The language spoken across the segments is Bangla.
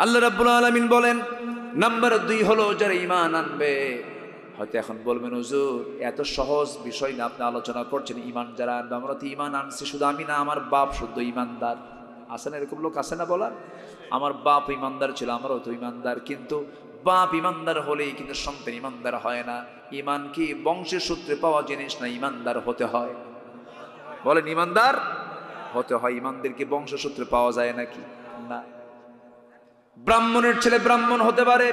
আল্লাহ রাব্বুল আলামিন বলেন নাম্বার 2 হলো যারা ঈমান আনবে। হয়তো এখন বলবেন হুজুর এত সহজ বিষয় না আপনি আলোচনা করছেন, ঈমান যারা আনবে। আমরা তো ঈমান আনছি, শুধু আমি না, আমার বাপ শুদ্ধ ঈমানদার। আছে না এরকম লোক, আছে না বলার? আমার বাপ ঈমানদার ছিল, আমারও তো ঈমানদার। কিন্তু বাপ ঈমানদার হলেই কিন্তু সন্তান ঈমানদার হয় না। ঈমান কি বংশের সূত্রে পাওয়া জিনিস না, ঈমানদার হতে হয়। বলেন ঈমানদার হতে হয়। ঈমানদার কি বংশসূত্রে পাওয়া যায় নাকি? না। ব্রাহ্মণের ছেলে ব্রাহ্মণ হতে পারে,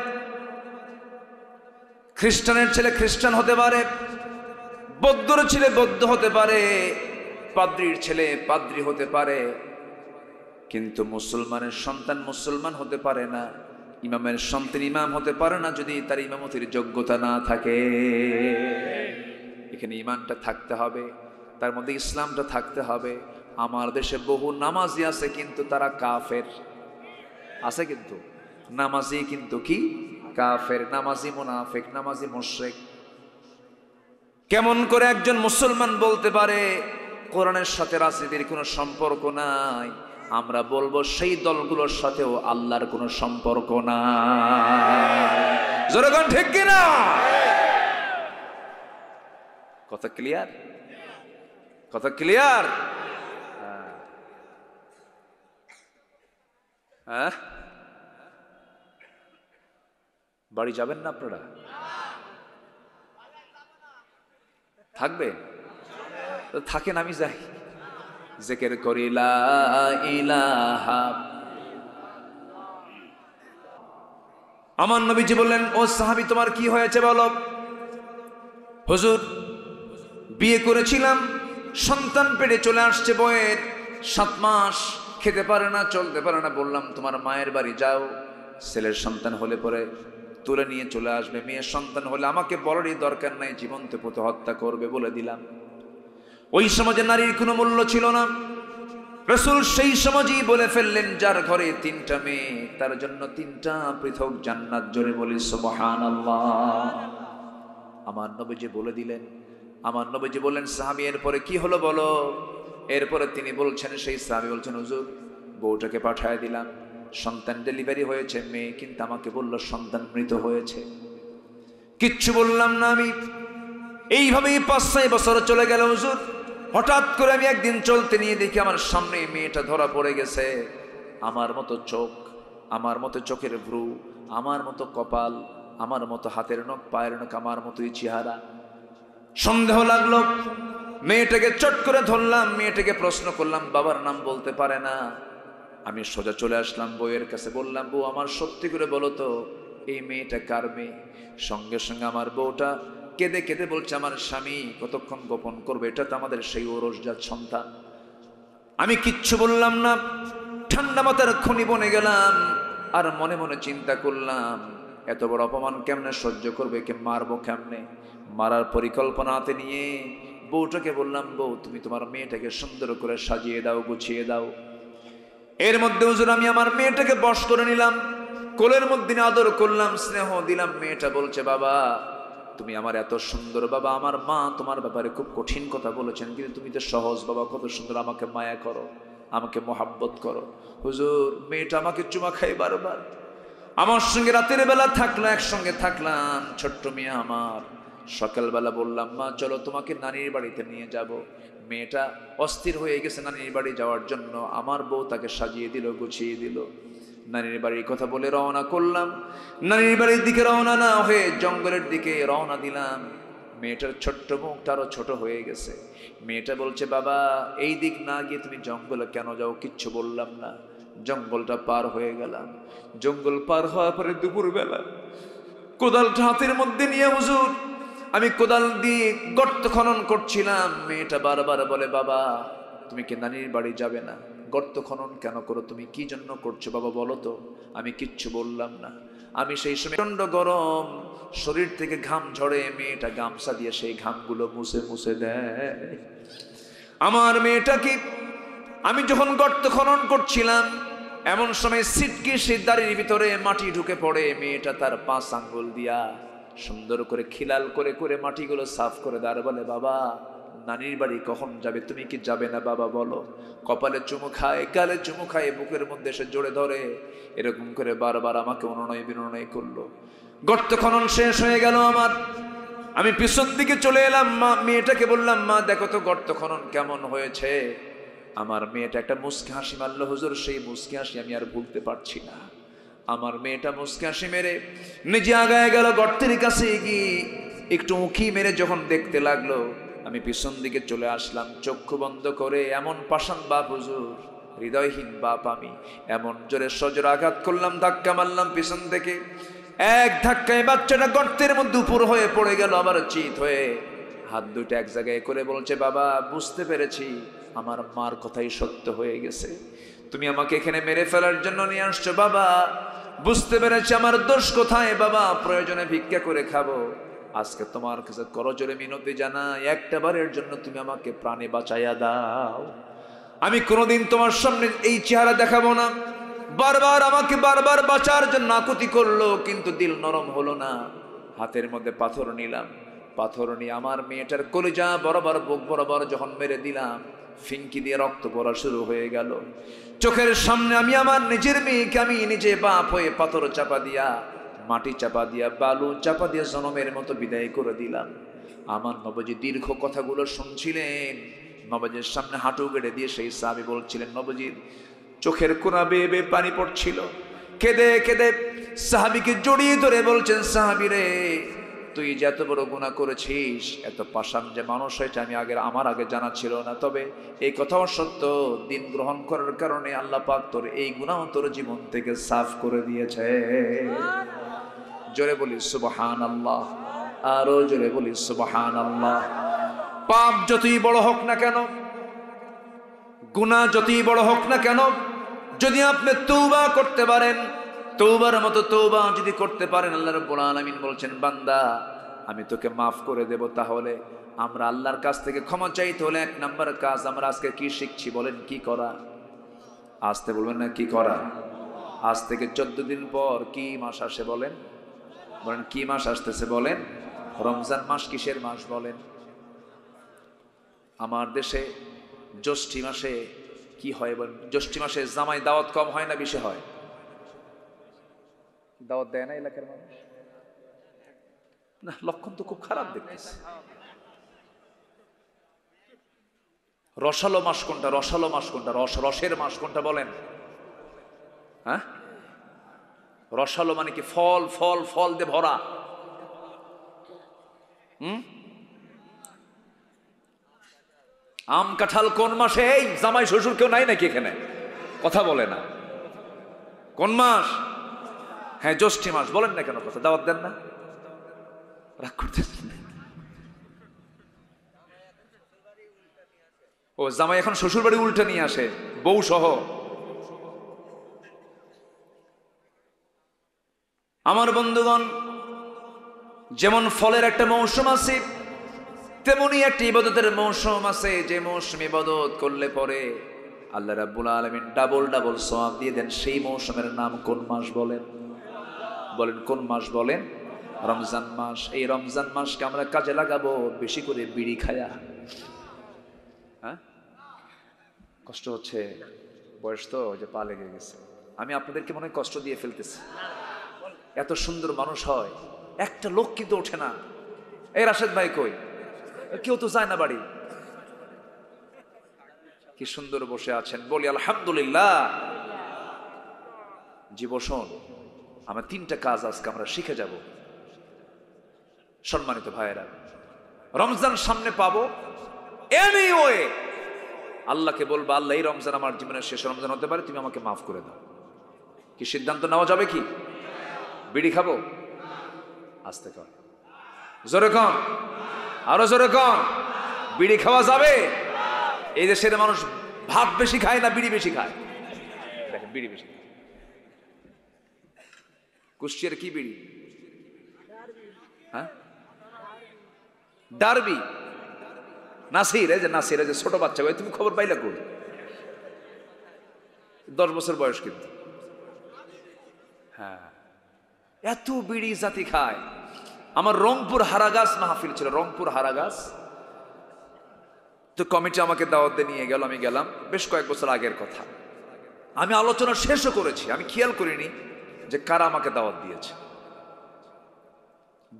খ্রিস্টানের ছেলে খ্রিস্টান হতে পারে, বৌদ্ধর ছেলে বৌদ্ধ হতে পারে, পাদ্রীর ছেলে পাদ্রী হতে পারে, কিন্তু মুসলমানের সন্তান মুসলমান হতে পারে না, ইমামের সন্তান ইমাম হতে পারে না যদি তার ইমামতির যোগ্যতা না থাকে। এখানে ইমানটা থাকতে হবে, তার মধ্যে ইসলামটা থাকতে হবে। আমার দেশে বহু নামাজি আছে কিন্তু তারা কাফের আছে, কিন্তু নামাজি কিন্তু কি কাফের, নামাজি মুনাফিক, নামাজি মুশরিক। কেমন করে একজন মুসলমান বলতে পারে কোরআনের সাথে রাজনীতির কোনো সম্পর্ক নাই? আমরা বলবো সেই দলগুলোর সাথেও আল্লাহর কোনো সম্পর্ক নাই। জোরে কোন ঠিক কিনা? কথা ক্লিয়ার? কথা ক্লিয়ার? হ্যাঁ, বাড়ি যাবেন না আপনারা? থাকবে তো থাকেন, আমি যাই। জিকির করি লা ইলাহা। আমার নবীজি বললেন, ও সাহাবী তোমার কি হয়েছে বলো? হুজুর বিয়ে করেছিলাম, সন্তান পেটে চলে আসছে, বয়ের 7 মাস, খেতে পারে না চলতে পারে না। বললাম তোমার মায়ের বাড়ি যাও, ছেলের সন্তান হলে পরে তুলে নিয়ে চলে আসবে, মেয়ের সন্তান হলে আমাকে বলারই দরকার নাই, জীবন্ত পুঁতে হত্যা করবে বলে দিলাম। ওই সমাজে নারীর কোনো মূল্য ছিল না। রাসূল সেই সমাজই বলে ফেললেন যার ঘরে 3টা মেয়ে তার জন্য 3টা পৃথক জান্নাত। জোরে বলি সুবহানাল্লাহ। আমার নবীজি বলে দিলেন। আমার নবীজি বললেন সাহাবী এরপরে কি হলো বলো? এরপরে তিনি বলছেন, সেই সাহাবী বলছেন হুজুর বউটাকে পাঠিয়ে দিলাম, সন্তান ডেলিভারি হয়েছে মেয়ে, কিন্তু আমাকে বলল সন্তান মৃত হয়েছে। কিচ্ছু বললাম না আমি। এইভাবেই 5-6 বছর চলে গেল হুজুর। হঠাৎ করে আমি একদিন চলতে নিয়ে দেখি আমার সামনে মেয়েটা ধরা পড়ে গেছে। আমার মতো চোখ, আমার মতো চোখের ভ্রু, আমার মতো কপাল, আমার মতো হাতের নখ, পায়ের নখ, আমার মতোই চেহারা। সন্দেহ লাগলো, মেয়েটাকে চট করে ধরলাম, মেয়েটাকে প্রশ্ন করলাম, বাবার নাম বলতে পারে না। আমি সোজা চলে আসলাম বউয়ের কাছে, বললাম বউ আমার সত্যি করে বলো তো এই মেয়েটা কার মেয়ে? সঙ্গে সঙ্গে আমার বউটা কেঁদে কেঁদে বলছে আমার স্বামী। কতক্ষণ গোপন করবে? এটা তো আমাদের সেই ওরসজাত সন্তান। আমি কিচ্ছু বললাম না, ঠান্ডা মাথার খনি বনে গেলাম। আর মনে মনে চিন্তা করলাম এত বড় অপমান কেমনে সহ্য করবে, কে মারবো কেমনে। মারার পরিকল্পনা হাতে নিয়ে বউটাকে বললাম, বউ তুমি তোমার মেয়েটাকে সুন্দর করে সাজিয়ে দাও, গুছিয়ে দাও। এর মধ্যে হুজুর আমি আমার মেয়েটাকে বশ করে নিলাম, কোলের মধ্যে আদর করলাম, স্নেহ দিলাম। মেয়েটা বলছে বাবা তুমি আমার এত সুন্দর, বাবা আমার মা তোমার ব্যাপারে খুব কঠিন কথা বলেছেন, কিন্তু তুমি তো সহজ বাবা, কত সুন্দর, আমাকে মায়া করো, আমাকে মোহাব্বত করো। হুজুর মেয়েটা আমাকে চুমা খাই বারবার, আমার সঙ্গে রাতের বেলা থাকলো, একসঙ্গে থাকলাম। ছোট্ট মেয়ে আমার, সকালবেলা বললাম মা চলো তোমাকে নানির বাড়িতে নিয়ে যাব। মেয়েটা অস্থির হয়ে গেছে নানির বাড়ি যাওয়ার জন্য। আমার বউ তাকে সাজিয়ে দিল, গুছিয়ে দিল। নানির বাড়ির কথা বলে রওনা করলাম। নানির বাড়ির দিকে রওনা না হয়ে জঙ্গলের দিকে রওনা দিলাম। মেয়েটার ছোট্ট মুখটা আরো ছোট হয়ে গেছে। মেয়েটা বলছে বাবা এই দিক না গিয়ে তুমি জঙ্গলে কেন যাও? কিচ্ছু বললাম না। জঙ্গলটা পার হয়ে গেলাম। জঙ্গল পার হওয়ার পরে দুপুরবেলা কোদালটা হাতের মধ্যে নিয়ে হুজুর আমি কোদাল দিয়ে গর্ত খনন করছিলাম। মেয়েটা বারবার বলে বাবা তুমি কি নানির বাড়ি যাবে না? গর্ত খনন কেন করো? তুমি কি জন্য করছো বাবা বলো তো? আমি কিচ্ছু বললাম না। আমি সেই সময় প্রচন্ড গরম, শরীর থেকে ঘাম ঝরে। মেয়েটা গামছা দিয়ে সেই ঘামগুলো মুছে মুছে দেয়। আমার মেয়েটা কি, আমি যখন গর্ত খনন করছিলাম এমন সময় সিটকে সেই দাড়ির ভিতরে মাটি ঢুকে পড়ে। মেয়েটা তার 5 আঙ্গুল দিয়া সুন্দর করে খিলাল করে করে মাটিগুলো সাফ করে দেয়। বলে বাবা নানির বাড়ি কখন যাবে, তুমি কি যাবে না বাবা বলো? কপালে চুমু খায়, গালে চুমু খায়, বুকের মধ্যে সে জড়ে ধরে, এরকম করে বারবার আমাকে অনুনয় বিনয় করলো। গর্ত খনন শেষ হয়ে গেল আমার, আমি পিছন দিকে চলে এলাম। মেয়েটাকে বললাম, মা দেখো তো গর্ত খনন কেমন হয়েছে। আমার মেয়েটা একটা মুচকি হাসি মারলো হুজুর, সেই মুচকি হাসি আমি আর ভুলতে পারছি না। আমার মেয়েটা মুচকি হাসি মেরে নিজে আগায় গেল, গর্তের কাছে গিয়ে একটু উঁকি মেরে যখন দেখতে লাগলো, আমি পিছন দিকে চলে আসলাম চক্ষু বন্ধ করে। এমন পাষাণ বাপ হুজুর, হৃদয়হীন বাপ আমি। এমন জোরে সজোর আঘাত করলাম, ধাক্কা মারলাম পিছন থেকে। এক ধাক্কায় বাচ্চাটা গর্তের মধ্যে উপর হয়ে পড়ে গেল, আবার চিৎ হয়ে হাত দুটো এক জায়গায় করে বলছে, বাবা বুঝতে পেরেছি আমার মার কথাই সত্য হয়ে গেছে, তুমি আমাকে এখানে মেরে ফেলার জন্য নিয়ে আসছো। বাবা বুঝতে পেরেছি আমার দোষ কোথায়, বাবা প্রয়োজনে ভিক্ষা করে খাবো। আজকে তোমার কাছে করজোরে মিনতি জানাই, একটা বারের জন্য তুমি আমাকে প্রাণে বাঁচাইয়া দাও। আমি কোনোদিন তোমার সামনে এই চেহারা দেখাবো না। বারবার আমাকে বারবার বাঁচার জন্য আকুতি করলো, কিন্তু দিল নরম হলো না। হাতের মধ্যে পাথর নিলাম, পাথর নিয়ে আমার মেয়েটার কলিজা বরাবর, বুক বরাবর যখন মেরে দিলাম, ফিঙ্কি দিয়ে রক্ত পড়া শুরু হয়ে গেল। চোখের সামনে আমি আমার নিজের মেয়েকে আমি নিজে বাপ হয়ে পাথর চাপা দিয়া, মাটি চাপা দিয়া, বালু চাপা দিয়া জনমের মতো বিদায় করে দিলাম। আমার নবজি দীর্ঘ কথাগুলো শুনছিলেন। নবজির সামনে হাঁটু গেড়ে দিয়ে সেই সাহাবী বলছিলেন, নবজির চোখের কোনা বেয়ে বেয়ে পানি পড়ছিল। কেঁদে কেঁদে সাহাবীকে জড়িয়ে ধরে বলছেন, সাহাবী রে তুই যে এত বড় গুনাহ করেছিস, এত পাষাণ যে মানুষ হয়েছে আমি আমার আগে জানা ছিল না। তবে এই কথাও সত্য, দিন গ্রহণ করার কারণে আল্লাহ পাক তোর এই গুনাহ তোর জীবন থেকে সাফ করে দিয়েছে। জোরে বলি সুবহানাল্লাহ, আরো জোরে বলি সুবহানাল্লাহ। পাপ যতই বড় হোক না কেন, গুনাহ যতই বড় হোক না কেন, যদি আপনি তওবা করতে পারেন, তওবার মতো তওবা যদি করতে পারেন, আল্লাহ রাব্বুল আলামিন বলছেন, বান্দা আমি তোকে মাফ করে দেব। তাহলে আমরা আল্লাহর কাছ থেকে ক্ষমা চাইতে হলে এক নাম্বার কাজ আমরা আজকে কি শিখছি বলেন? কি করা? আসতে বলবেন না, কি করা? আজ থেকে 14 দিন পর কি মাস আসে বলেন? বলেন কি মাস আসতেছে বলেন? রমজান মাস। কিসের মাস বলেন? আমার দেশে জ্যৈষ্ঠী মাসে কি হয় বলেন? জ্যৈষ্ঠী মাসে জামাই দাওয়াত কম হয় না বেশি হয়? দাওয়াত দেয় না এলাকার মানুষ? না, লক্ষণ তো খুব খারাপ দেখতেছে। রসালো মাস কোনটা? রসালো মাস কোনটা? রসের মাস কোনটা বলেন? হ্যাঁ, রসালো মানে কি? ফল ফল ফল দিয়ে ভরা। আম কাঁঠাল কোন মাসে? এই জামাই শ্বশুর কেউ নাই নাকি এখানে? কথা বলে না। কোন মাস? হ্যাঁ জ্যৈষ্ঠী মাস। বলেন না কেন কথা? দাওয়াত দেন না? রাগ করতেছেন? ও জামাই এখন শ্বশুর বাড়ি উল্টে নিয়ে আসে, বউ সহ। আমার বন্ধুগণ, যেমন ফলের একটা মৌসুম আছে, তেমনি একটা ইবাদতের মৌসুম আছে, যে মৌসুমে ইবাদত করলে পরে আল্লাহ রাব্বুল আলামিন ডাবল ডাবল সওয়াব দিয়ে দেন। সেই মৌসুমের নাম কোন মাস বলেন? বলেন কোন মাস বলেন? রমজান মাস। এই রমজান মাসকে আমরা কাজে লাগাবো বেশি করে বিড়ি খায়া। হ্যাঁ, কষ্ট হচ্ছে, বয়স তো যে পা লেগে গেছে। আমি আপনাদেরকে মনে হয় কষ্ট দিয়ে ফেলতেছি। এত সুন্দর মানুষ হয়, একটা লোক কিন্তু ওঠে না। এই রাশেদ ভাই কই? কেউ তো যায় না বাড়ি। কি সুন্দর বসে আছেন, বলি আলহামদুলিল্লাহ। জীবন, আমার 3টা কাজ আজকে আমরা শিখে যাব। সম্মানিত ভাইয়েরা, রমজান সামনে পাবো, এনি ওয়ে আল্লাহকে বলবো, আল্লাহ এই রমজান আমার জীবনের শেষ রমজান হতে পারে, তুমি আমাকে মাফ করে দাও। কি সিদ্ধান্ত নেওয়া যাবে? কি বিড়ি খাবো? আস্তে কর, জোরে কন, আরো জোরে কন। বিড়ি খাওয়া যাবে? এই দেশের মানুষ ভাত বেশি খায় না বিড়ি বেশি খায়? দেখেন বিড়ি বেশি খায়। কুষ্টিয়ার কি বিড়ি? হ্যাঁ, ডারবি। নাসির, এই যে নাসির, এই যে ছোট বাচ্চা, তুমি খবর পাইলা কই? 10 বছর বয়স কিন্তু। হ্যাঁ, এত বিড়ি জাতি খায়। আমার রংপুর হারাগাছ মাহফিল ছিল, রংপুর হারাগাছ। তো কমিটি আমাকে দাওয়াত দিয়ে নিয়ে গেল, আমি গেলাম, বেশ কয়েক বছর আগের কথা। আমি আলোচনা শেষও করেছি, আমি খেয়াল করিনি যে কারা আমাকে দাওয়াত দিয়েছে।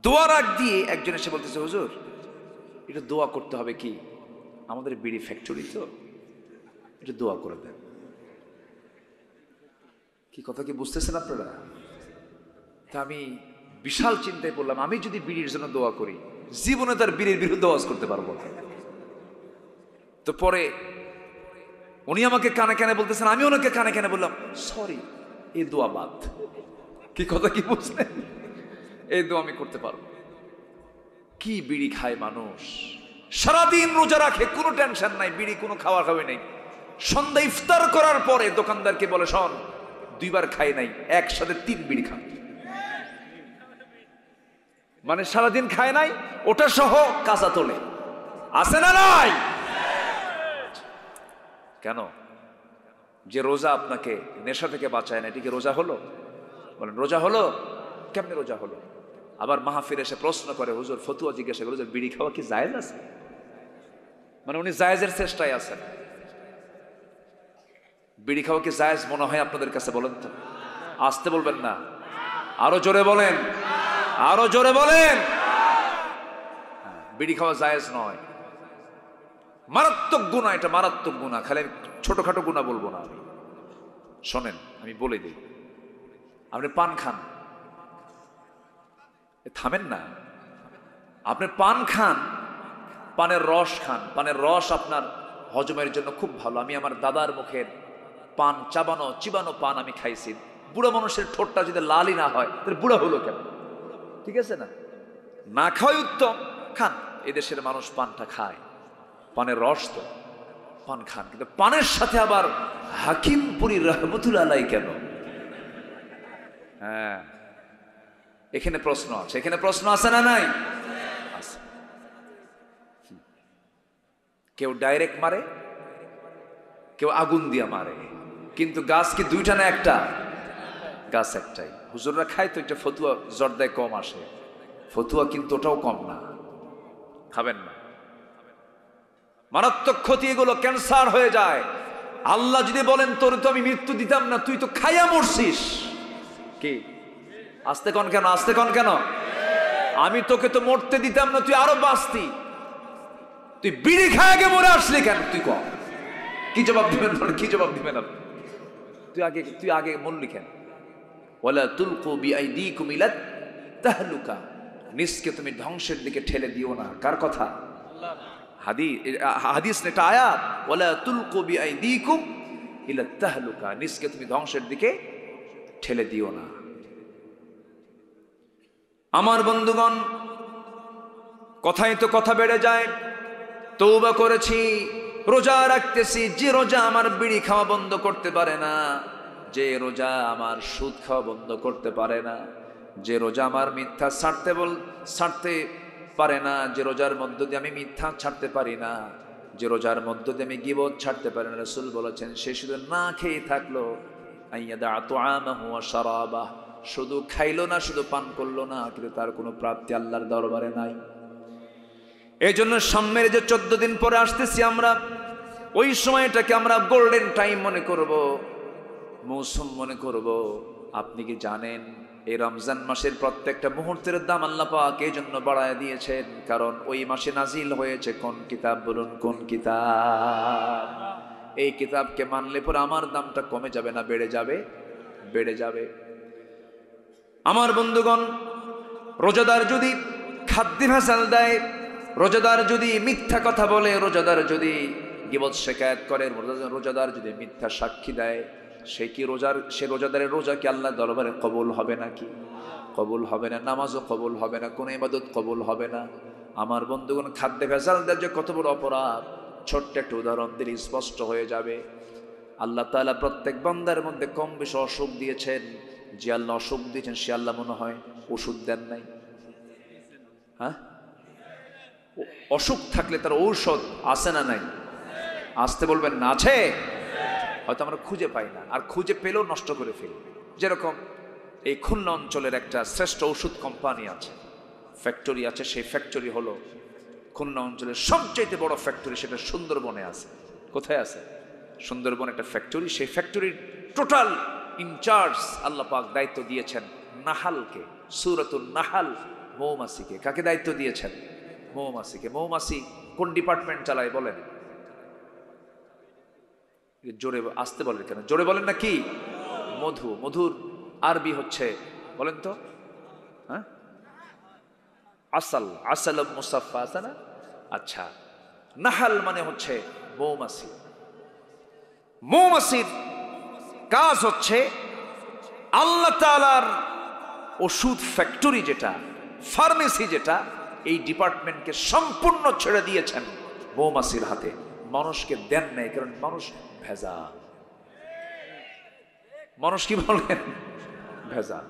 দোয়ার আগ দিয়ে একজন এসে বলতেছে, হুজুর এটা দোয়া করতে হবে, কি আমাদের বিড়ি ফ্যাক্টরি তো, এটা দোয়া করে দেন। কি কথা কি বুঝতেছেন আপনারা? তা আমি বিশাল চিন্তায় পড়লাম, আমি যদি বিড়ির জন্য দোয়া করি জীবনে তার বিড়ির বিরুদ্ধে আওয়াজ করতে পারবো না। তো পরে উনি আমাকে কানে কানে বলতেছেন, আমি ওনাকে কানে কানে বললাম, সরি এই দোয়া বাদ। কি কথা কি বুঝলেন? এই দোয়া আমি করতে পারবো। কি বিড়ি খায় মানুষ, সারাদিন রোজা রাখে, কোনো টেনশন নাই, বিড়ি কোনো খাওয়া খাওয়াই নাই। সন্ধ্যা ইফতার করার পরে দোকানদারকে বলে, শোন 2 বার খাই নাই, একসাথে 3 বিড়ি খান। মানে সারাদিন খায় নাই, ওটা সহ কাঁচা তোলে, আছে না নাই? কেন? যে রোজা আপনাকে নেশা থেকে বাঁচায় না, এটিকে রোজা হলো? বলেন রোজা হলো? কেমনে রোজা হলো? আবার মাহফিল এসে প্রশ্ন করে, হুজুর ফতুয়া জিজ্ঞাসা করে, বিড়ি খাওয়া কি জায়েজ আছে? মানে উনি জায়েজের চেষ্টায় আছেন। বিড়ি খাওয়া কি জায়েজ মনে হয় আপনাদের কাছে? বলেন তো, আসতে বলবেন না, আরো জোরে বলেন, আরো জোরে বলেন। বিড়ি খাওয়া জায়েজ নয়, মারাত্মক গুনাহ, এটা মারাত্মক গুনাহ। খালি ছোটখাটো গুনাহ বলবো না আমি। শোনেন আমি বলে দিই, আপনি পান খান, থামেন না, আপনি পান খান, পানের রস খান, পানের রস আপনার হজমের জন্য খুব ভালো। আমি আমার দাদার মুখের পান চিবানো পান আমি খাইছি। বুড়া মানুষের ঠোঁটটা যদি লালই না হয় তাহলে বুড়া হলো কেন? ঠিক আছে না? না খাওয়াই উত্তম, খান। এদেশের মানুষ পানটা খায়, পানের রস তো, পান খান। কিন্তু পানের সাথে আবার হাকিমপুরী রহমতুল্লাহ আলাইহি কেন? হ্যাঁ, এখানে প্রশ্ন আছে, এখানে প্রশ্ন আছে না নাই? আছে। কেউ ডাইরেক্ট মারে, কেউ আগুন দিয়ে মারে, কিন্তু গাছ কি 2টা না 1টা? গাছ একটাই। হুজুররা খায় তো, এটা ফতুয়া জর্দায় কম আসে, ফতুয়া কিন্তু ওটাও কম না, খাবেন না। মারাত্মক ক্ষতি এগুলো, ক্যান্সার হয়ে যায়। আল্লাহ যদি বলেন তোর তো আমি মৃত্যু দিতাম না, তুই তো খাইয়া মরছিস। কি আস্তে কন কেন? আস্তে কন কেন? আমি তোকে তো মরতে দিতাম না, তুই আরো বাঁচতি, তুই বিড়ি খায় আগে মরে আসলি কেন? তুই কম কি জবাব দিবেন? কি জবাব দিবেন আপনি? তুই আগে মরলি কেন? ওয়ালা তুলকু বিআইদিকুম ইলা তাহলুকা, নিজকে তুমি ধ্বংসের দিকে ঠেলে দিও না। কার কথা? হাদিস না, এটা আয়াত। ওয়ালা তুলকু বিআইদিকুম ইলা তাহলুকা, নিজকে তুমি ধ্বংসের দিকে ঠেলে দিও না। আমার বন্ধুগণ, কথাই তো কথা বেড়ে যায়। তওবা করেছি, রোজা রাখতেছি, যে রোজা আমার বিড়ি খাওয়া বন্ধ করতে পারে না, যে রোজা আমার সুদ খাওয়া বন্ধ করতে পারে না, যে রোজা আমার মিথ্যা ছাড়তে পারে না, যে রোজার মধ্য দিয়ে আমি মিথ্যা ছাড়তে পারি না, যে রোজার মধ্য দিয়ে আমি গীবত ছাড়তে পারি না। রাসূল বলেছেন, সে শুধু না খেয়ে থাকলো, আইয়াদা তুআমাহু ওয়া শারাবাহ, শুধু খাইলো না, শুধু পান করলো না, কিন্তু তার কোনো প্রাপ্তি আল্লাহর দরবারে নাই। এই জন্য সামনের যে 14 দিন পরে আসতেছি আমরা, ওই সময়টাকে আমরা গোল্ডেন টাইম মনে করব, মৌসুম মনে করব। আপনি কি জানেন এই রমজান মাসের প্রত্যেকটা মুহূর্তের দাম আল্লাহ পাক এই জন্য বাড়ায় দিয়েছেন? কারণ ওই মাসে নাজিল হয়েছে কোন কিতাব? বলুন কোন কিতাব? এই কিতাবকে মানলে পরে আমার দামটা কমে যাবে না বেড়ে যাবে? বেড়ে যাবে। আমার বন্ধুগণ, রোজাদার যদি খাদ্যে ভেজাল দেয়, রোজাদার যদি মিথ্যা কথা বলে, রোজাদার যদি গীবত শিকায়াত করে, রোজাদার যদি মিথ্যা সাক্ষী দেয়, সে রোজাদারের রোজা কি আল্লাহ দরবারে কবুল হবে নাকি? কবুল হবে না। নামাজও কবুল হবে না, কোনো ইবাদত কবুল হবে না। আমার বন্ধুগণ, খাদ্যে ভেজাল দেওয়ার যে কত বড় অপরাধ, ছোট্ট একটা উদাহরণ দিলে স্পষ্ট হয়ে যাবে। আল্লাহ তাআলা প্রত্যেক বান্দার মধ্যে কম বেশি অসুখ দিয়েছেন। যে আল্লাহ অসুখ দিয়েছেন সে আল্লাহ মনে হয় ওষুধ দেন নাই? হ্যাঁ, অসুখ থাকলে তার ঔষধ আছে না নাই? আসতে বলবেন না, আছে। হয়তো আমরা খুঁজে পাই না, আর খুঁজে পেলেও নষ্ট করে ফেলি। যেরকম এই খুলনা অঞ্চলের একটা শ্রেষ্ঠ ওষুধ কোম্পানি আছে, ফ্যাক্টরি আছে, সেই ফ্যাক্টরি হলো খুলনা অঞ্চলের সবচাইতে বড় ফ্যাক্টরি সেটা সুন্দরবনে আছে। কোথায় আছে? সুন্দরবন একটা ফ্যাক্টরি। সেই ফ্যাক্টরির টোটাল ইনচার্জ আল্লাহ পাক দায়িত্ব দিয়েছেন নাহালকে, সূরাতুন নাহাল, মৌমাছিকে। কাকে দায়িত্ব দিয়েছেন? মৌমাছিকে। মৌমাছি কোন ডিপার্টমেন্ট চালায় বলেন? জোরে আসতে বলেন কেন? জোরে বলেন না কি? মধু। মধুর আরবি হচ্ছে বলেন তো? হ্যাঁ, আসাল। আসাল মুসাফা আছে না? আচ্ছা, নাহাল মানে হচ্ছে মৌমাছি। মৌমাছির কাজ হচ্ছে আল্লাহ তাআলার ওষুধ ফ্যাক্টরি যেটা, ফার্মেসি যেটা, এই ডিপার্টমেন্টকে সম্পূর্ণ ছেড়ে দিয়েছেন মৌমাছির হাতে। মানুষকে দেন নাই, কারণ মানুষ ভেজাল। মানুষ কি বলেন? ভেজাল।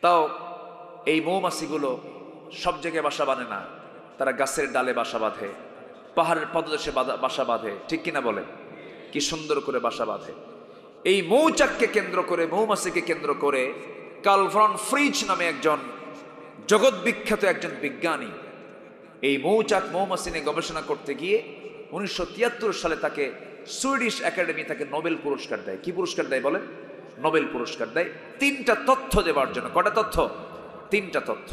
তাও এই মৌমাছিগুলো সব জায়গায় বাসা বাঁধে না, তারা গাছের ডালে বাসা বাঁধে, পাহাড়ের পদদেশে বাসা বাঁধে, ঠিক কিনা বলেন? কি সুন্দর করে বাসা বাঁধে। এই মৌচাককে কেন্দ্র করে, মৌমাছিকে কেন্দ্র করে কার্ল ভন ফ্রিজ নামে একজন জগৎ বিখ্যাত একজন বিজ্ঞানী এই মৌচাক মৌমাছি নিয়ে গবেষণা করতে গিয়ে 1973 সালে তাকে সুইডিশ একাডেমি তাকে নোবেল পুরস্কার দেয়। কি পুরস্কার দেয় বলেন? নোবেল পুরস্কার দেয় 3টা তথ্য দেওয়ার জন্য। কটা তথ্য? 3টা তথ্য।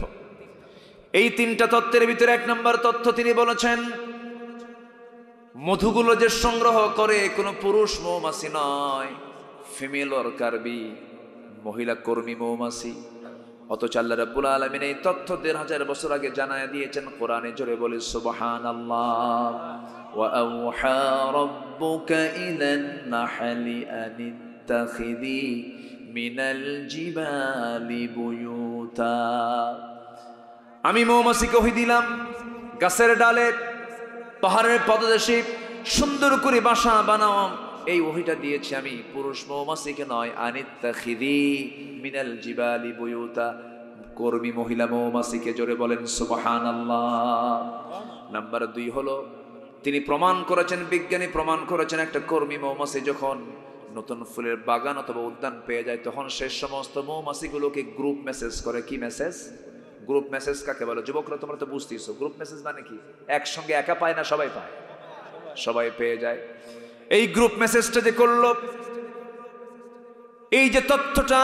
এই 3টা তথ্যের ভিতরে 1 নম্বর তথ্য তিনি বলেছেন, মধুগুলো যে সংগ্রহ করে কোনো পুরুষ মৌমাছি নয়, ফিমেল ওয়ার্কার বি, মহিলা কর্মী মৌমাছি। অথচ আল্লাহ রাব্বুল আলামিন এই তথ্য 1000 বছর আগে জানায় দিয়েছেন কোরআনে। জোরে বলি সুবহানাল্লাহ। ওয়া আওহা রাব্বুকা ইলান নাহলি আনিত্তাখিযি মিনাল জিবালি বুয়ুতা। আমি মৌমাছিকে ওহী দিলাম, গাছের ডালে পাহাড়ের পদদেশে সুন্দর করে বাসা বানাও। এই ওহীটা দিয়েছি আমি পুরুষ মৌমাছিকে নয়। আনিত্তাখিযি মিনাল জিবালি বুয়ুতা, কর্মী মহিলা মৌমাছিকে। জোরে বলেন সুবহানাল্লাহ। নাম্বার 2 হলো, তিনি প্রমাণ করেছেন, বিজ্ঞানী প্রমাণ করেছেন, একটা কর্মী মৌমাছি যখন নতুন ফুলের বাগান অথবা উদ্যান পেয়ে যায়, তখন সে সমস্ত মৌমাছিগুলোকে গ্রুপ মেসেজ করে। কি মেসেজ? গ্রুপ মেসেজ কাকে বলে? যুবকরা তোমরা তো বুঝতেছো, গ্রুপ মেসেজ মানে কি? একসঙ্গে একা পায় না, সবাই পায়, সবাই পেয়ে যায়। এই গ্রুপ মেসেজটা যে করলো, এই যে তথ্যটা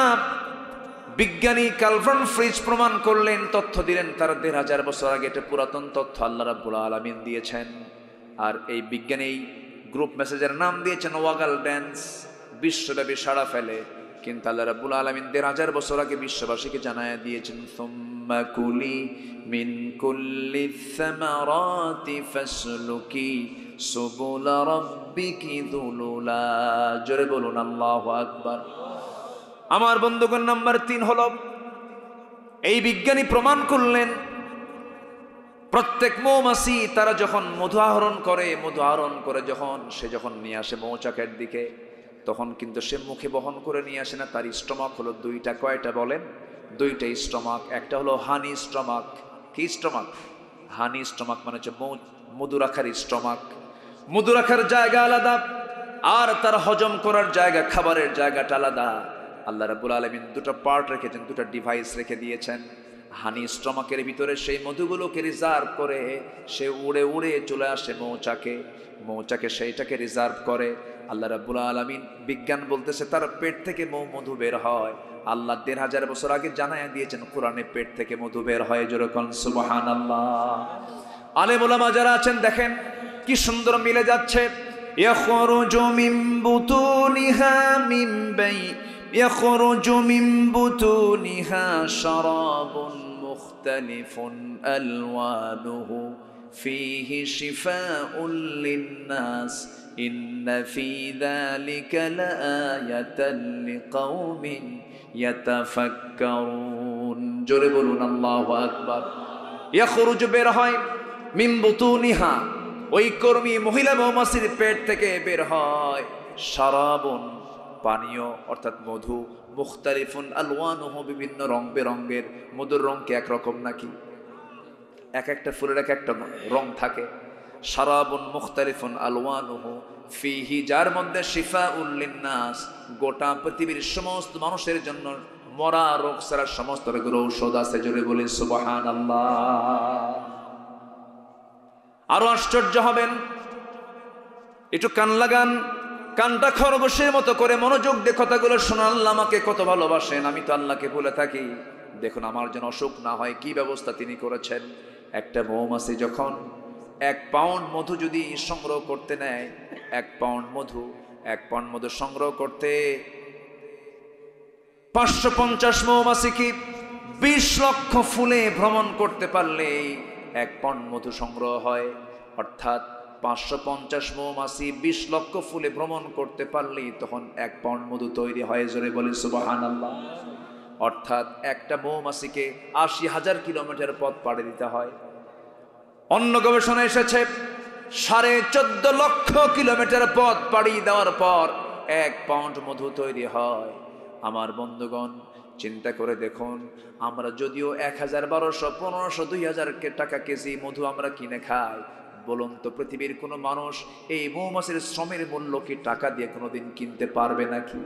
বিজ্ঞানী কার্ল ভন ফ্রিজ প্রমাণ করলেন, তথ্য দিলেন তার 1000 বছর আগে। এটা পুরাতন তথ্য আল্লাহ রাব্বুল আলামিন দিয়েছেন। আর এই বিজ্ঞানী এই গ্রুপ মেসেজের নাম দিয়েছেন ওয়াগাল ড্যান্স। বিশ্বব্যাপী সাড়া ফেলে, কিন্তু আল্লাহ রাব্বুল আলামিন 1000 বছর আগে বিশ্ববাসীকে জানায় দিয়েছেন, সুম্মা কুলি মিন কুল্লি সামারাতি ফাসলুকি সুবুলা রাব্বিকি যুলুলা। জোরে বলুন আল্লাহু আকবার। আমার বন্ধুগণ, নাম্বার 3 হলো, এই বিজ্ঞানী প্রমাণ করলেন প্রত্যেক মৌমাছি তারা যখন মধু আহরণ করে, মধু আহরণ করে যখন নিয়ে আসে মৌচাকের দিকে, তখন কিন্তু সে মুখে বহন করে নিয়ে আসে না। তার স্টমাক হলো 2টা। কয়টা বলেন? 2টা স্টমাক। একটা হলো হানি স্টমাক। কি স্টমাক? হানি স্টমাক মানে হচ্ছে মধু রাখার স্টমাক। মধু রাখার জায়গা আলাদা, আর তার হজম করার জায়গা, খাবারের জায়গাটা আলাদা। আল্লাহ রাব্বুল আলামিন 2টা পার্ট রেখেছেন, 2টা ডিভাইস রেখে দিয়েছেন। হানি স্টমাকের ভিতরে সেই মধুগুলোকে রিজার্ভ করে সে উড়ে উড়ে চলে আসে মৌচাকে, মৌচাকে সেইটাকে রিজার্ভ করে। আল্লাহ রাব্বুল আলামিন, বিজ্ঞান বলতেছে তার পেট থেকে মধু বের হয়। আল্লাহ 1000 বছর আগে জানায়া দিয়েছেন কোরআনে, পেট থেকে মধু বের হয়। যেরকম সুবহানাল্লাহ। আলেম ওলামা যারা আছেন দেখেন কি সুন্দর মিলে যাচ্ছে। ইয়াখরুজু মিন বুতুনিহা মিন বাই يخرج من بطونها شراب مختلف ألوانه فيه شفاء للناس إن في ذلك لآية لقوم يتفكرون جربون الله أكبر يخرج বের হয় মিন বুতুনিহা, ওই কর্মী মহিলা মৌমাছির পেট থেকে বের হয় শারাবুন, পানীয় অর্থাৎ মধু, মুখতালিফুন আলওয়ানুহু, বিভিন্ন রং বেরঙ্গের। মধুর রং কি একরকম নাকি? এক একটা ফুলের এক একটা রং থাকে। শারাবুন মুখতালিফুন আলওয়ানুহু ফিহি, যার মধ্যে শিফাউল লিন্নাস, গোটা পৃথিবীর সমস্ত মানুষের জন্য মরা রোগ ছাড়া সমস্ত রোগের ঔষধ আছে। জোরে বলি সুবহানাল্লাহ। আরো আশ্চর্য হবেন। একটু কান লাগান, কানটা খরগোশের মতো করে মনোযোগ দিয়ে কথাগুলো শোনা। আল্লাহ আমাকে কত ভালোবাসেন, আমি তো আল্লাহকে বলে থাকি। দেখুন আমার যেন অসুখ না হয় কি ব্যবস্থা তিনি করেছেন। একটা মৌমাছি যখন 1 পাউন্ড মধু যদি সংগ্রহ করতে নেয়, 1 পাউন্ড মধু সংগ্রহ করতে 550 মৌমাছি কি 20 লক্ষ ফুলে ভ্রমণ করতে পারলে 1 পাউন্ড মধু সংগ্রহ হয়। অর্থাৎ 550 মৌমাছি 20 লক্ষ ফুলে ভ্রমণ করতে পারলেই তখন 1 পাউন্ড মধু তৈরি হয়। জোরে বলি সুবহানাল্লাহ। অর্থাৎ একটা মৌমাছিকে 80,000 কিলোমিটার পথ পাড়ি দিতে হয়। অন্য গবেষণা এসেছে 14.5 লক্ষ কিলোমিটার পথ পাড়ি দেওয়ার পর 1 পাউন্ড মধু তৈরি হয়। আমার বন্ধুগণ চিন্তা করে দেখুন, আমরা যদিও 1000, 1200, 1500, 2000 টাকা কেজি মধু আমরা কিনে খাই, বলুন তো পৃথিবীর কোনো মানুষ এই মৌমাছির শ্রমের মূল্য কি টাকা দিয়ে কোনোদিন কিনতে পারবে নাকি?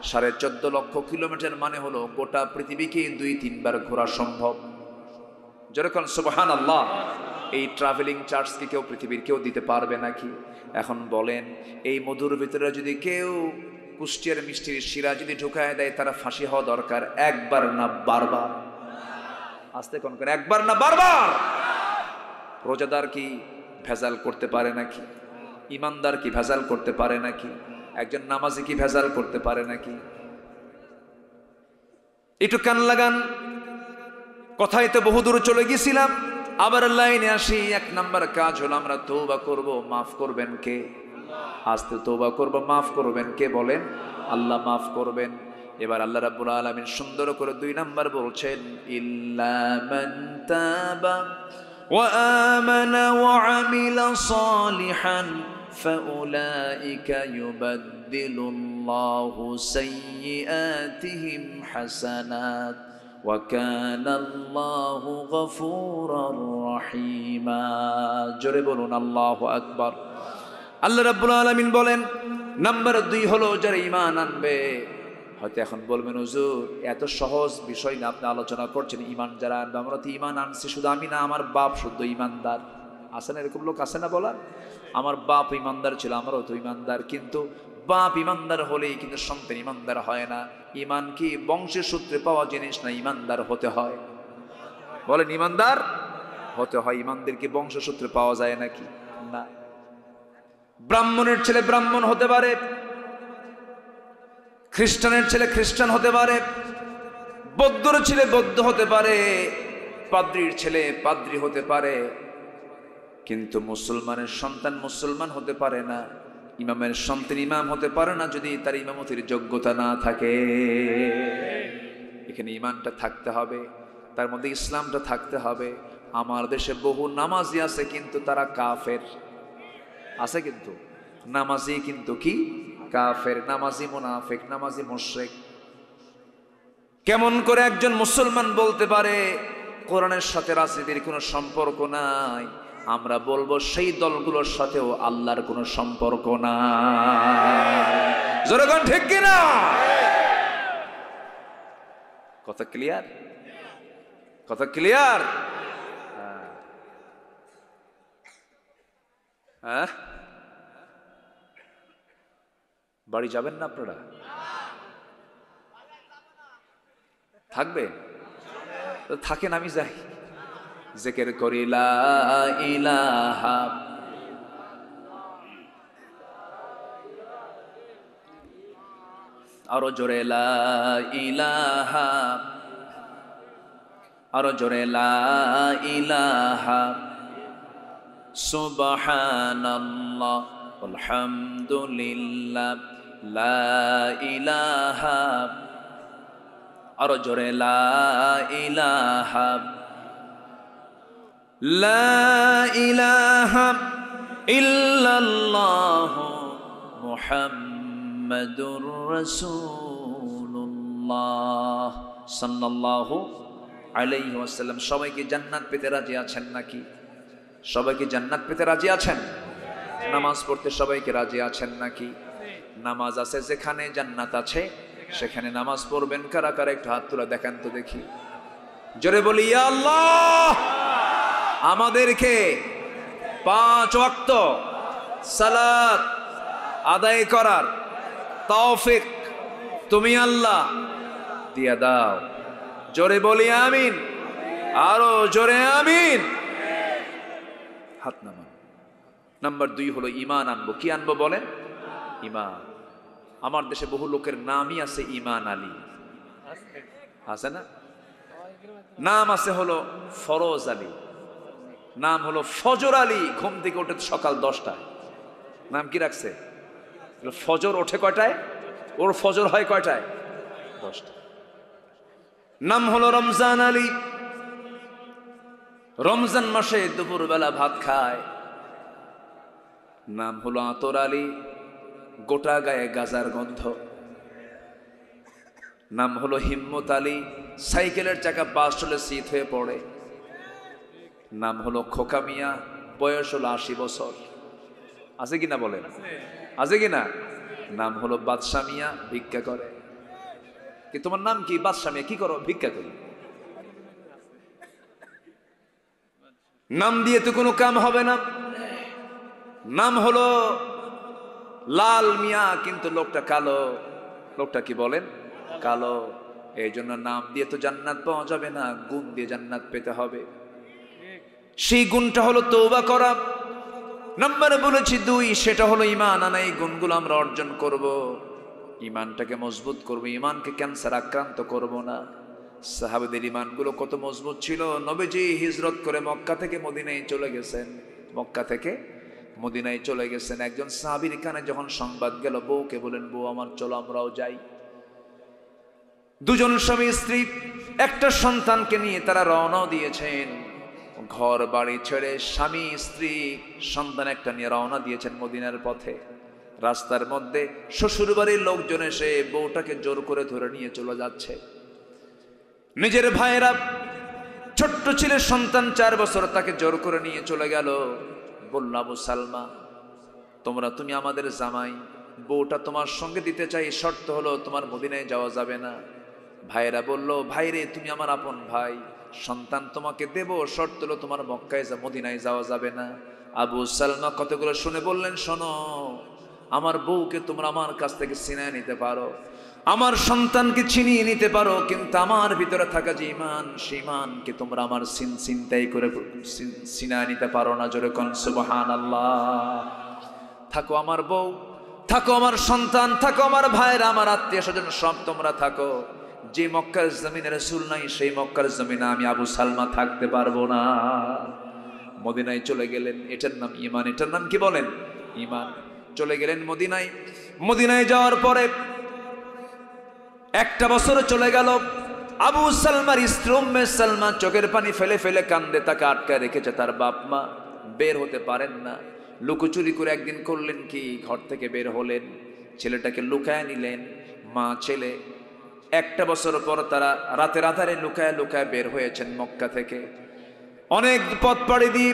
14.5 লক্ষ কিলোমিটার মানে হলো গোটা পৃথিবীকে 2-3 বার ঘোরা সম্ভব। যেরকম সুবহানাল্লাহ। এই ট্রাভেলিং চার্জ কি কেউ পৃথিবীর কেউ দিতে পারবে নাকি? এখন বলেন, এই মধুর ভিতরে যদি কেউ কুষ্টিয়ার মিষ্টির শিরা যদি ঢুকায় দেয়, তারা ফাঁসি হওয়া দরকার। 1 বার না বারবার? আস্তে কোন করে 1 বার না বারবার? রোজাদার কি ভেজাল করতে পারে নাকি? ইমানদার কি ভেজাল করতে পারে নাকি? একজন নামাজি কি ভেজাল করতে পারে নাকি? একটু কান লাগান, কথায় তো বহুদূর চলে গেছিলাম, আবার লাইনে আসি। 1 নাম্বার কাজ হলো আমরা তওবা করব। মাফ করবেন কে? আস্তে তওবা করব, মাফ করবেন কে বলেন? আল্লাহ মাফ করবেন। এবার আল্লাহ রাব্বুল আলামিন সুন্দর করে 2 নাম্বার বলছেন, ইল্লা মান তাবা ওয়া আমানা ওয়া আমিলা সালিহান ফাউলাইকা ইউবাদদিলুল্লাহু সাইয়্যাতিহিম হাসানাত ওয়া কানা আল্লাহু গফুরার রহিমা। জোরে বলুন আল্লাহু আকবার। আল্লাহ রাব্বুল আলামিন বলেন, নাম্বার 2 হলো যারা ঈমান আনবে। হয়তো এখন বলবেন, হুজুর এত সহজ বিষয় না আপনি আলোচনা করছেন, ঈমান যারা আনবে। আমরা তো ঈমান আনছি, শুধু আমি না, আমার বাপ শুদ্ধ ঈমানদার। আছে না এরকম লোক? আছে না বলার? আমার বাপ ঈমানদার ছিল, আমারও তো ঈমানদার। কিন্তু বাপ ঈমানদার হলেই কিন্তু সন্তান ঈমানদার হয় না। ঈমান কি বংশের সূত্রে পাওয়া জিনিস না, ঈমানদার হতে হয়। বলেন ঈমানদার হতে হয়। ঈমানদার কি বংশসূত্রে পাওয়া যায় নাকি? না। ব্রাহ্মণের ছেলে ব্রাহ্মণ হতে পারে, খ্রিস্টানের ছেলে খ্রিস্টান হতে পারে, বৌদ্ধর ছেলে বৌদ্ধ হতে পারে, পাদ্রীর ছেলে পাদ্রী হতে পারে, কিন্তু মুসলমানের সন্তান মুসলমান হতে পারে না, ইমামের সন্তান ইমাম হতে পারে না যদি তার ইমামতির যোগ্যতা না থাকে। এখানে ইমানটা থাকতে হবে, তার মধ্যে ইসলামটা থাকতে হবে। আমার দেশে বহু নামাজি আছে কিন্তু তারা কাফের আছে, কিন্তু নামাজি কিন্তু কি কাফের, নামাজি মুনাফিক, নামাজি মুশরিক। কেমন করে একজন মুসলমান বলতে পারে কোরআনের সাথে রাজনীতির কোনো সম্পর্ক নাই? আমরা বলবো সেই দলগুলোর সাথেও আল্লাহর কোনো সম্পর্ক নাই। জোরে কোন ঠিক কিনা? কথা ক্লিয়ার? কথা ক্লিয়ার? হ্যাঁ, বাড়ি যাবেন না আপনারা? থাকবে তো থাকেন, আমি যাই। জিকির করি লা ইলাহা, আরো জোরে লা ইলাহা, আরো জোরে লা ইলাহা, সুবহানাল্লাহ আলহামদুলিল্লাহ লা ইলাহা, আরো জোরে লা ইলাহা, লা ইলাহা ইল্লাল্লাহ মুহাম্মাদুর রাসূলুল্লাহ সাল্লাল্লাহু আলাইহি ওয়াসাল্লাম। সবাইকে জান্নাত পেতে রাজি আছেন নাকি? সবাইকে জান্নাত পেতে রাজি আছেন? নামাজ পড়তে সবাইকে রাজি আছেন নাকি? নামাজ আছে যেখানে জান্নাত আছে সেখানে নামাজ পড়বেন। কারা কারা একটু হাত তুলে দেখান তো দেখি। জোরে বলি ইয়া আল্লাহ, আমাদেরকে 5 ওয়াক্ত সালাত আদায় করার তৌফিক তুমি আল্লাহ দিয়া দাও। জোরে বলি আমিন, আরো জোরে আমিন। হাত নামান। নাম্বার 2 হলো ঈমান আনবো। কি আনবো বলেন? ঈমান। আমার দেশে বহু লোকের নামই আছে ঈমান আলী, আছে না? নাম আছে হলো ফরজ আলী, নাম হলো ফজর আলী। ঘুম থেকে ওঠে সকাল 10টায়। নাম কি রাখছে? ফজর ওঠে কয়টায়? ওর ফজর হয় কয়টায়? 10টায়। নাম হলো রমজান আলী। রমজান মাসে দুপুরবেলা ভাত খায়। নাম হলো আতর আলী, গোটা গায়ে গাজার গন্ধ। নাম হলো হিম্মত আলী, সাইকেলের চাকা বাস চলে শীত হয়ে পড়ে। নাম হলো খোকা মিয়া, বয়স হলো 80 বছর। আছে কিনা বলেন? আছে কিনা? নাম হলো বাদশা মিয়া, ভিক্ষা করে। কি তোমার নাম কি? বাদশা মিয়া। কি করো? ভিক্ষা করি। নাম দিয়ে তো কোনো কাম হবে না। নাম হলো লাল মিয়া, কিন্তু লোকটা কালো। লোকটা কি বলেন? কালো। এই জন্য নাম দিয়ে তো জান্নাত পাওয়া যাবে না, গুণ দিয়ে জান্নাত পেতে হবে। সেই গুণটা হলো তওবা করা। নম্বরে বলেছি 2, সেটা হলো ঈমান আনা। এই গুণগুলো আমরা অর্জন করব, ঈমানটাকে মজবুত করব, ঈমানকে ক্যান্সার আক্রান্ত করব না। সাহাবাদের ঈমানগুলো কত মজবুত ছিল। নবীজি হিজরত করে মক্কা থেকে মদিনায় চলে গেছেন। মক্কা থেকে মদিনায় চলে গেছেন। একজন সাহাবীর কানে যখন সংবাদ গেল, বউকে বলেন, বউ আমার চলো আমরাও যাই। 2 জন স্বামী স্ত্রী একটা সন্তানকে নিয়ে তারা রওনা দিয়েছেন। ঘর বাড়ি ছেড়ে স্বামী স্ত্রী সন্তান একটা নিয়ে রওনা দিয়েছেন মদিনার পথে। রাস্তার মধ্যে শ্বশুর বাড়ির লোকজন এসে বউটাকে জোর করে ধরে নিয়ে চলে যাচ্ছে। নিজের ভাইয়েরা, ছোট্ট ছেলে সন্তান 4 বছর, তাকে জোর করে নিয়ে চলে গেল। বলল, আবু সালমা তুমি আমাদের জামাই, বউটা তোমার সঙ্গে দিতে চাই, শর্ত হলো তোমার মদিনায় যাওয়া যাবে না। ভাইয়েরা বলল, ভাইরে তুমি আমার আপন ভাই, সন্তান তোমাকে দেব, শর্ত হলো তোমার মক্কায় মদিনায় যাওয়া যাবে না। আবু সালমা কতগুলো শুনে বললেন, শোনো, আমার বউকে তোমরা আমার কাছ থেকে ছিনিয়ে নিতে পারো, আমার সন্তানকে ছিনিয়ে নিতে পারো, কিন্তু আমার ভিতরে থাকা যে ঈমান, সেই ঈমানকে তোমরা আমার ছিনতাই করে ছিনিয়ে নিতে পারো না। জোরে কোন সুবহানাল্লাহ। থাকো আমার বউ, থাকো আমার সন্তান, থাকো আমার ভাইরা, আমার আত্মীয় স্বজন, সব তোমরা থাকো। যে মক্কার জমিনে রাসূল নাই, সেই মক্কার জমিনে আমি আবু সালমা থাকতে পারবো না। মদিনায় চলে গেলেন। এটার নাম ঈমান। এটার নাম কি বলেন? ঈমান। চলে গেলেন মদিনায়। মদিনায় যাওয়ার পরে 1টা বছর চলে গেল। আবু সালমার স্ত্রী উম্মে সালমা চোখের পানি ফেলে ফেলে কান্দে। তাকে আটকায় রেখেছে তার বাপ মা, বের হতে পারেন না। লুকোচুরি করে একদিন করলেন কি, ঘর থেকে বের হলেন, ছেলেটাকে লুকায় নিলেন। মা ছেলে 1টা বছর পর তারা রাতের আধারে লুকায় লুকায় বের হয়েছেন মক্কা থেকে। অনেক পথ পাড়ি দিয়ে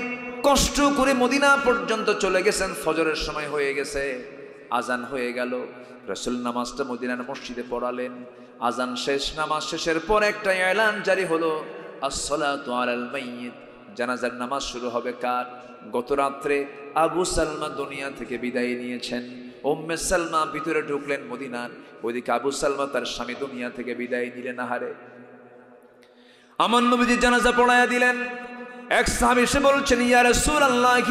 কষ্ট করে মদিনা পর্যন্ত চলে গেছেন। ফজরের সময় হয়ে গেছে, আজান হয়ে গেল। রাসূল নামাজটা মদিনার মসজিদে পড়ালেন। আজান শেষ, নামাজ শেষের পর একটা এলান জারি হলো, আসসালাতু আলাল মাইয়িত, জানাজার নামাজ শুরু হবে কার? গত রাত্রে আবু সালমা দুনিয়া থেকে বিদায় নিয়েছেন। উম্মে সালমা ভিতরে ঢুকলেন মদিনার, ওইদিকে আবু সালমা তার স্বামী দুনিয়া থেকে বিদায় নিলেন। আহারে, আমার নবীজি জানাজা পড়ায়া দিলেন। এক সাহাবী এসে বলছেন, ইয়া রাসূলুল্লাহ,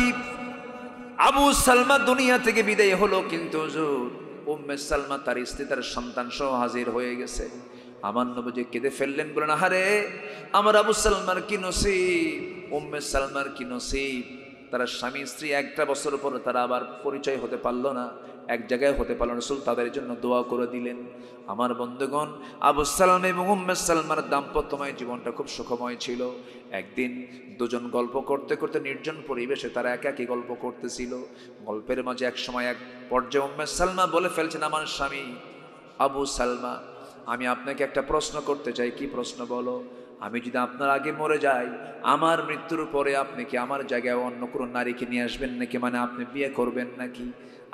আবু সালমা দুনিয়া থেকে বিদায় হলো, কিন্তু হুজুর উম্মে সালমা তার স্ত্রী তার সন্তান সহ হাজির হয়ে গেছে। আমার নবীজি কেঁদে ফেললেন, বলেন, আহারে আমার আবু সালমার কি নসিব, উম্মে সালমার কি নসিব। তারা স্বামী স্ত্রী 1টা বছর পর তারা আবার পরিচয় হতে পারলো না, এক জায়গায় হতে পারলো না। রাসূল তাদের জন্য দোয়া করে দিলেন। আমার বন্ধুগণ, আবু সালমা এবং উম্মে সালমার দাম্পত্যময় জীবনটা খুব সুখময় ছিল। একদিন 2 জন গল্প করতে করতে নির্জন পরিবেশে তারা একাকী গল্প করতেছিল। গল্পের মাঝে এক সময় এক পর্যায়ে উম্মে সালমা বলে ফেলছেন, আমার স্বামী আবু সালমা, আমি আপনাকে একটা প্রশ্ন করতে চাই। কি প্রশ্ন বলো? আমি যদি আপনার আগে মরে যাই, আমার মৃত্যুর পরে আপনি কি আমার জায়গায় অন্য কোনো নারীকে নিয়ে আসবেন নাকি? মানে আপনি বিয়ে করবেন নাকি?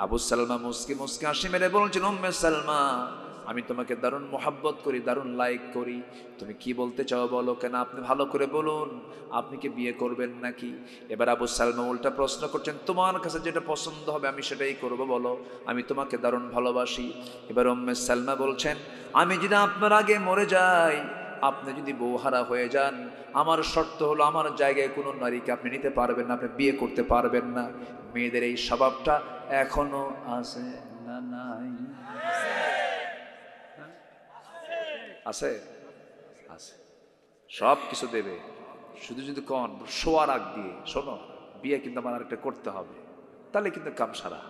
আবু সালমা মুস্কি মুস্কি হাসি মেরে বলছেন, উম্মে সালমা, আমি তোমাকে দারুণ মোহাব্বত করি, দারুণ লাইক করি, তুমি কি বলতে চাও বলো। কেন আপনি ভালো করে বলুন, আপনি কি বিয়ে করবেন নাকি? এবার আবু সালমা উল্টা প্রশ্ন করছেন, তোমার কাছে যেটা পছন্দ হবে আমি সেটাই করব, বলো, আমি তোমাকে দারুণ ভালোবাসি। এবার উম্মে সালমা বলছেন, আমি যদি আপনার আগে মরে যাই, আপনি যদি বউহারা হয়ে যান, আমার শর্ত হলো আমার জায়গায় কোনো নারীকে আপনি নিতে পারবেন না, আপনি বিয়ে করতে পারবেন না। মেয়েদের এই স্বভাবটা এখনো আছে না নাই? আছে, আছে, সব কিছু দেবে, শুধু যদি কন শোয়ার আগ দিয়ে, শোনো বিয়ে কিন্তু আমার আরেকটা করতে হবে, তাহলে কিন্তু কাম সারা।